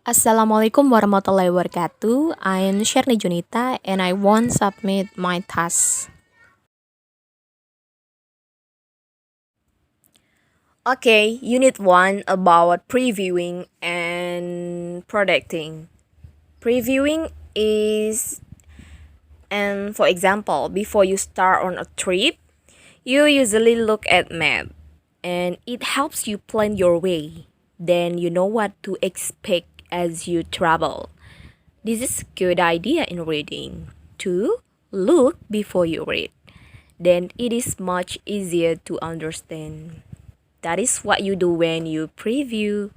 Assalamualaikum warahmatullahi wabarakatuh. I am Sherni Junita and I want submit my task. Okay, Unit 1 about previewing and predicting. Previewing is, and for example, before you start on a trip, you usually look at map and it helps you plan your way. Then you know what to expect as you travel. This is a good idea in reading. 2. Look before you read. Then it is much easier to understand. That is what you do when you preview.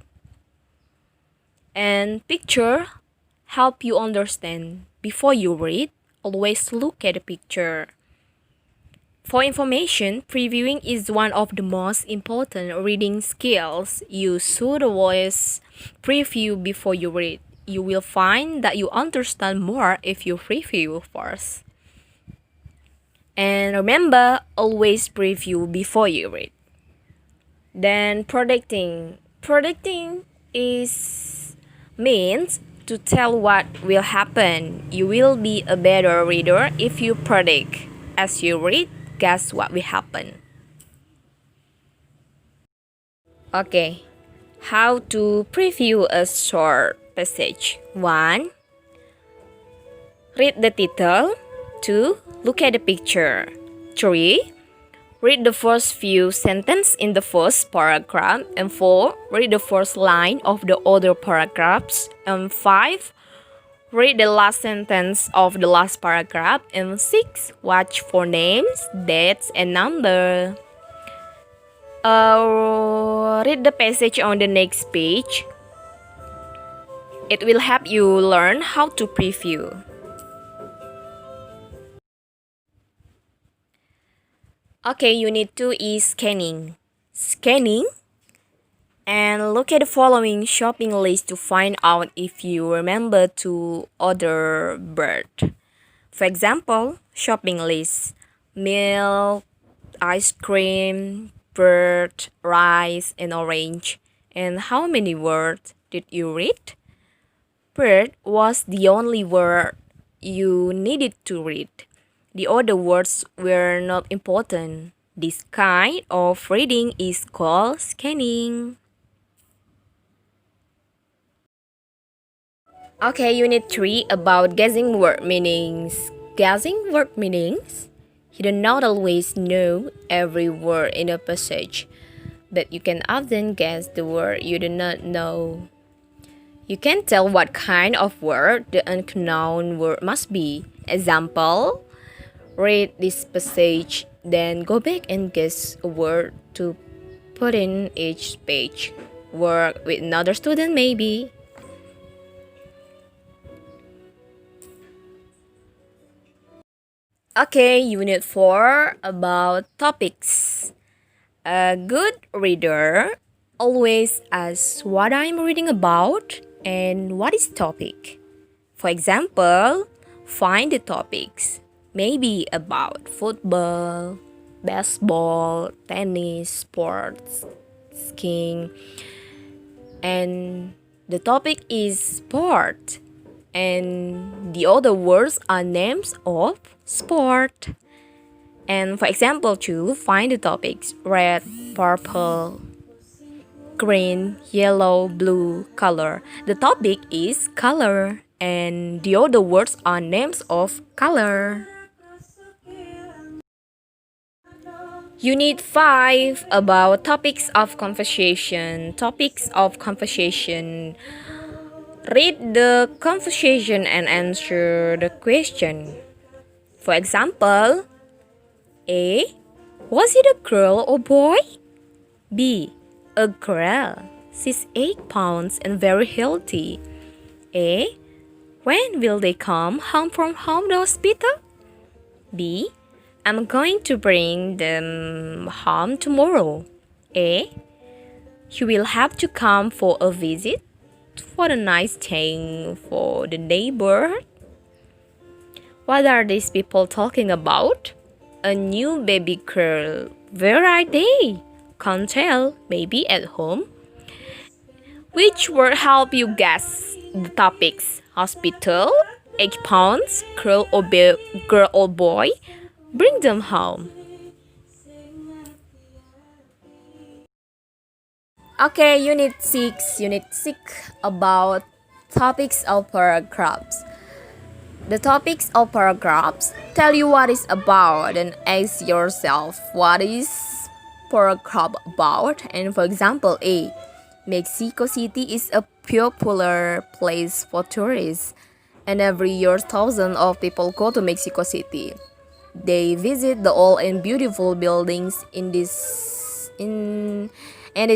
And picture help you understand. Before you read, always look at the picture. For information, previewing is one of the most important reading skills. You should always preview before you read. You will find that you understand more if you preview first. And remember, always preview before you read. Then predicting. Predicting is means to tell what will happen. You will be a better reader if you predict. As you read, guess what will happen. Okay, how to preview a short passage. 1. Read the title. 2. Look at the picture. 3. Read the first few sentences in the first paragraph. And 4. Read the first line of the other paragraphs. And 5. Read the last sentence of the last paragraph. And 6. Watch for names, dates, and number. Read the passage on the next page. It will help you learn how to preview. Okay, Unit 2 is scanning. Scanning and look at the following shopping list to find out if you remember to order bird. For example, shopping list: milk, ice cream, bird, rice, and orange. And how many words did you read? Bird was the only word you needed to read. The other words were not important. This kind of reading is called scanning. Okay, Unit 3 about guessing word meanings. Guessing word meanings? You do not always know every word in a passage, but you can often guess the word you do not know. You can tell what kind of word the unknown word must be. Example: read this passage, then go back and guess a word to put in each page. Work with another student maybe. Okay, Unit 4 about topics. A good reader always asks what I'm reading about and what is topic. For example, find the topics. Maybe about football, baseball, tennis, sports, skiing. And the topic is sport. And the other words are names of sport. And for example, to find the topics: red, purple, green, yellow, blue, color. The topic is color, and the other words are names of color. Unit 5 about topics of conversation. Topics of conversation. Read the conversation and answer the question. For example, A. Was it a girl or boy? B. A girl. She's 8 pounds and very healthy. A. When will they come home from the hospital? B. I'm going to bring them home tomorrow. A. You will have to come for a visit for a nice thing for the neighborhood. What are these people talking about? A new baby girl. Where are they? Can't tell. Maybe at home. Which word help you guess the topics: hospital, 8 pounds, girl or boy, bring them home. Okay, unit 6 about topics of paragraphs. The topics of paragraphs tell you what it's about and ask yourself what is paragraph about. And for example, A. Mexico City is a popular place for tourists, and every year thousands of people go to Mexico City. They visit the old and beautiful buildings in the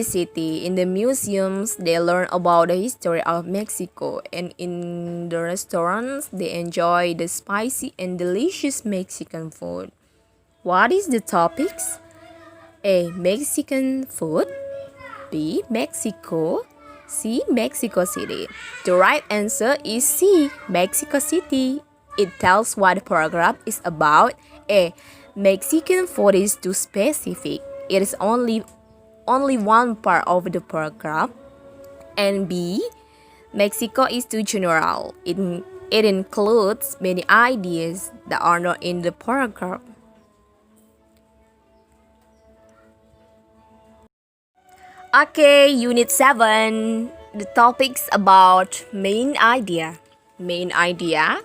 city. In the museums, they learn about the history of Mexico, and in the restaurants, they enjoy the spicy and delicious Mexican food. What is the topics? A. Mexican food. B. Mexico. C. Mexico City. The right answer is C. Mexico City. It tells what the paragraph is about. A. Mexican food is too specific. It is only one part of the paragraph. And B. Mexico is too general. It includes many ideas that are not in the paragraph. Okay, Unit 7. The topics about main idea. Main idea.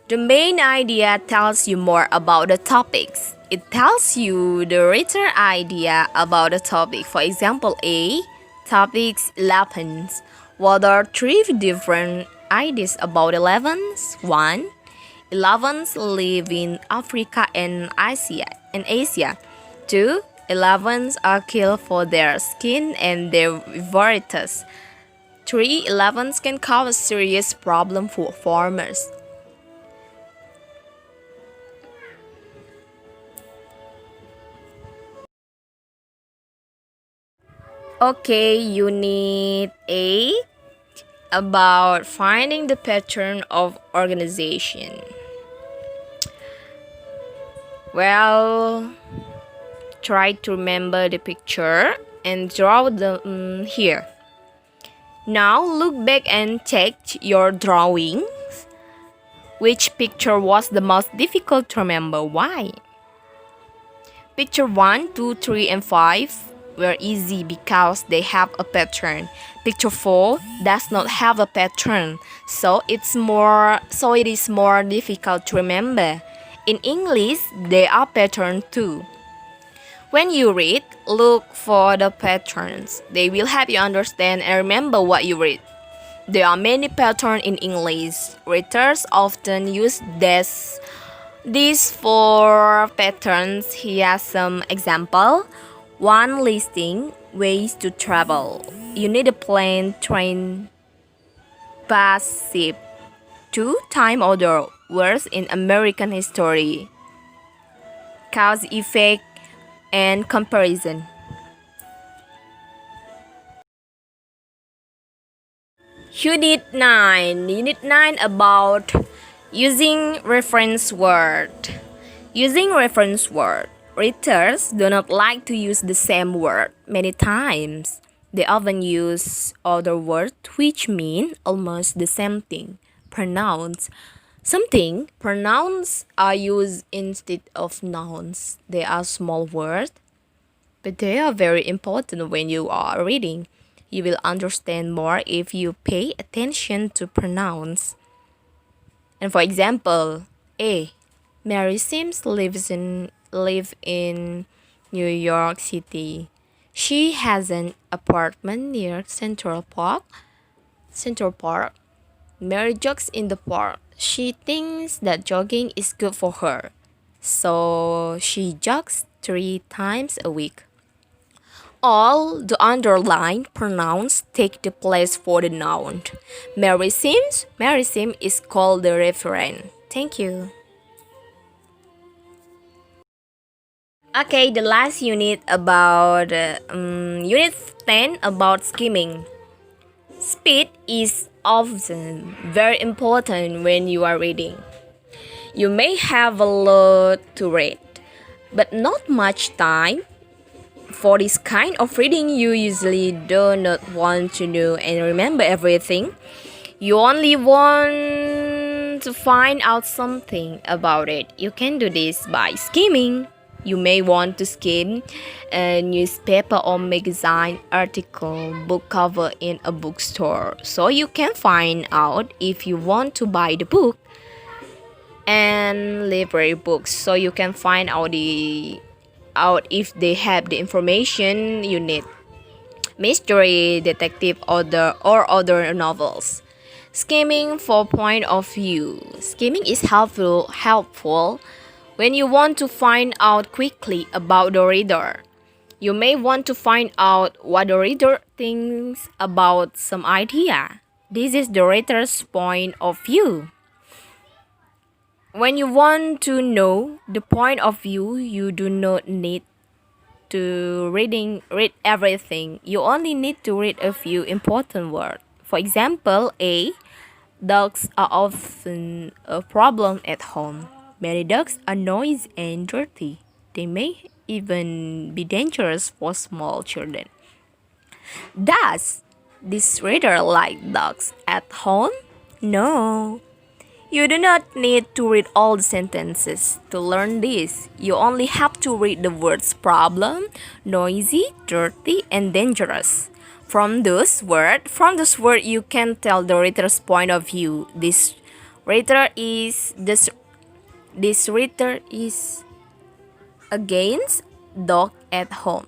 The main idea tells you more about the topics. It tells you the written idea about the topic. For example, A. Topics 11s. What are 3 different ideas about 11s? 1. 11s live in Africa and Asia. 2. 11s are killed for their skin and their varieties. 3. 11s can cause serious problem for farmers. Okay, Unit 8 about finding the pattern of organization. Well, try to remember the picture and draw them here. Now look back and check your drawings. Which picture was the most difficult to remember? Why? Picture 1, 2, 3, and 5 were easy because they have a pattern. Picture 4 does not have a pattern, so it is more difficult to remember. In English, there are patterns too. When you read, look for the patterns. They will help you understand and remember what you read. There are many patterns in English. Readers often use these 4 patterns. Here are some examples. 1. Listing ways to travel. You need a plane, train, bus, ship. 2. Time order words in American history. Cause, effect, and comparison. Unit 9 about using reference word. Using reference word. Readers do not like to use the same word many times. They often use other words which mean almost the same thing. Pronouns. Pronouns are used instead of nouns. They are small words, but they are very important when you are reading. You will understand more if you pay attention to pronouns. And for example, A. Mary Sims lives in New York City. She has an apartment near Central Park. Mary jogs in the park. She thinks that jogging is good for her, so she jogs 3 times a week. All the underlined pronouns take the place for the noun. Mary Sims is called the referent. Thank you. Okay, the last unit about unit 10 about skimming. Speed is often very important when you are reading. You may have a lot to read, but not much time. For this kind of reading, you usually do not want to know and remember everything. You only want to find out something about it. You can do this by skimming. You may want to skim a newspaper or magazine article, book cover in a bookstore, so you can find out if you want to buy the book, and library books, so you can find out if they have the information you need. Mystery, detective, or other novels. Skimming for point of view. Skimming is helpful when you want to find out quickly about the reader. You may want to find out what the reader thinks about some idea. This is the reader's point of view. When you want to know the point of view, you do not need to read everything. You only need to read a few important words. For example, A. Dogs are often a problem at home. Many dogs are noisy and dirty. They may even be dangerous for small children. Does this reader like dogs at home? No. You do not need to read all the sentences to learn this. You only have to read the words problem, noisy, dirty, and dangerous. From those words, you can tell the reader's point of view. This reader is against dog at home.